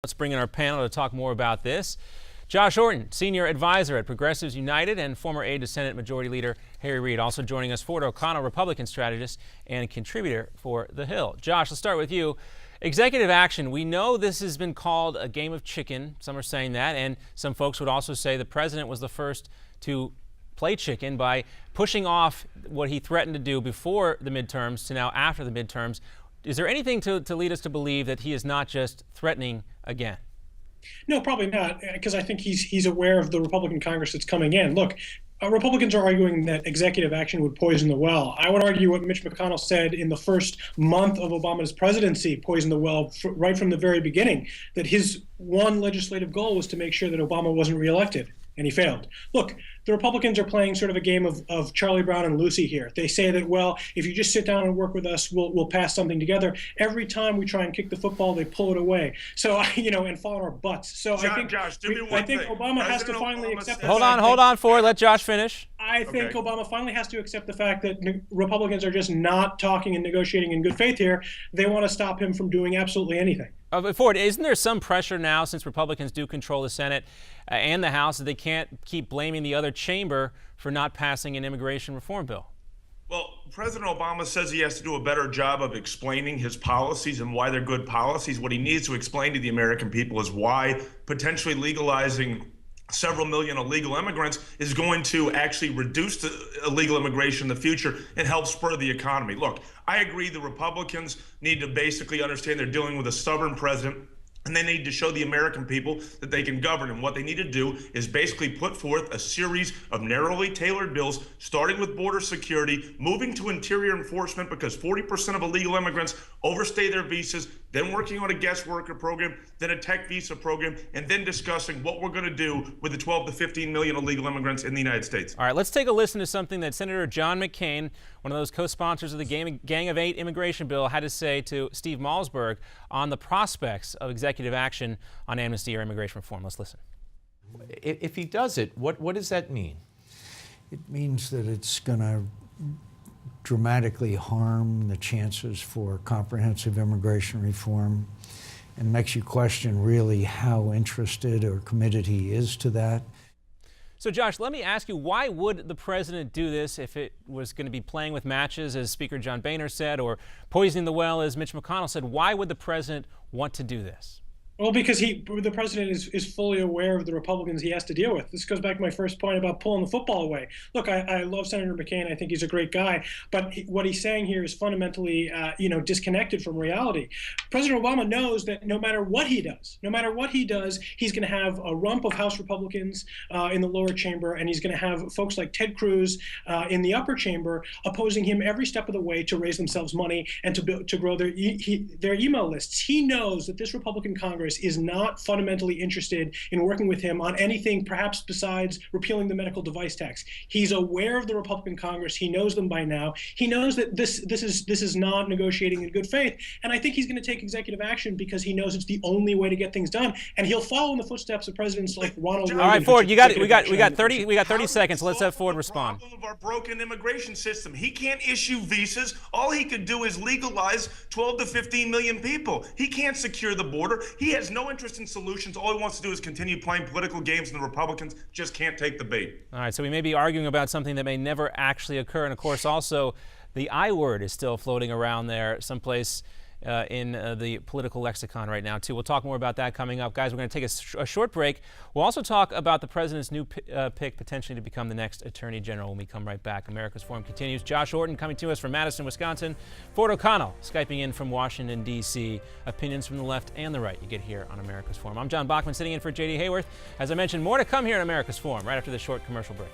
Let's bring in our panel to talk more about this. Josh Orton, senior advisor at Progressives United and former aide to Senate Majority Leader Harry Reid. Also joining us, Ford O'Connell, Republican strategist and contributor for The Hill. Josh, let's start with you. Executive action. We know this has been called a game of chicken. Some are saying that, and some folks would also say the president was the first to play chicken by pushing off what he threatened to do before the midterms to now after the midterms. Is there anything to lead us to believe that he is not just threatening again? No, probably not, because I think he's aware of the Republican Congress that's coming in. Look, Republicans are arguing that executive action would poison the well. I would argue what Mitch McConnell said in the first month of Obama's presidency poisoned the well right from the very beginning, that his one legislative goal was to make sure that Obama wasn't reelected. And he failed. Look, the Republicans are playing sort of a game of Charlie Brown and Lucy here. They say that, well, if you just sit down and work with us, we'll pass something together. Every time we try and kick the football, they pull it away. So, and fall on our butts. So Josh, I think Obama has to finally accept. Hold on, Ford. Let Josh finish. I think Obama finally has to accept the fact that Republicans are just not talking and negotiating in good faith here. They want to stop him from doing absolutely anything. Ford, isn't there some pressure now, since Republicans do control the Senate and the House, that they can't keep blaming the other chamber for not passing an immigration reform bill? Well, President Obama says he has to do a better job of explaining his policies and why they're good policies. What he needs to explain to the American people is why potentially legalizing several million illegal immigrants is going to actually reduce the illegal immigration in the future and help spur the economy. Look, I agree the Republicans need to basically understand they're dealing with a stubborn president, and they need to show the American people that they can govern. And what they need to do is basically put forth a series of narrowly tailored bills, starting with border security, moving to interior enforcement, because 40% of illegal immigrants overstay their visas, then working on a guest worker program, then a tech visa program, and then discussing what we're going to do with the 12 to 15 million illegal immigrants in the United States. All right, let's take a listen to something that Senator John McCain, one of those co-sponsors of the Gang of Eight immigration bill, had to say to Steve Malzberg on the prospects of executive action on amnesty or immigration reform. Let's listen. If he does it, what does that mean? It means that it's going to dramatically harm the chances for comprehensive immigration reform, and makes you question really how interested or committed he is to that. So, Josh, let me ask you, why would the president do this if it was going to be playing with matches, as Speaker John Boehner said, or poisoning the well, as Mitch McConnell said? Why would the president want to do this? Well, because the president is fully aware of the Republicans he has to deal with. This goes back to my first point about pulling the football away. Look, I love Senator McCain. I think he's a great guy. But what he's saying here is fundamentally, disconnected from reality. President Obama knows that no matter what he does, he's going to have a rump of House Republicans in the lower chamber, and he's going to have folks like Ted Cruz in the upper chamber opposing him every step of the way to raise themselves money and to grow their email lists. He knows that this Republican Congress is not fundamentally interested in working with him on anything perhaps besides repealing the medical device tax. He's aware of the Republican Congress. He knows them by now. He knows that this is not negotiating in good faith, and I think he's going to take executive action because he knows it's the only way to get things done, and he'll follow in the footsteps of presidents like Ronald Reagan. All right, Ford, we got 30 seconds. Let's have Ford respond. Of our broken immigration system. He can't issue visas. All he could do is legalize 12 to 15 million people. He can't secure the border. He has no interest in solutions. All he wants to do is continue playing political games, and the Republicans just can't take the bait. All right, so we may be arguing about something that may never actually occur. And, of course, also the I word is still floating around there someplace in the political lexicon right now, too. We'll talk more about that coming up. Guys, we're going to take a short break. We'll also talk about the president's new pick potentially to become the next attorney general when we come right back. America's Forum continues. Josh Orton coming to us from Madison, Wisconsin. Ford O'Connell Skyping in from Washington, D.C. Opinions from the left and the right you get here on America's Forum. I'm John Bachman sitting in for J.D. Hayworth. As I mentioned, more to come here on America's Forum right after this short commercial break.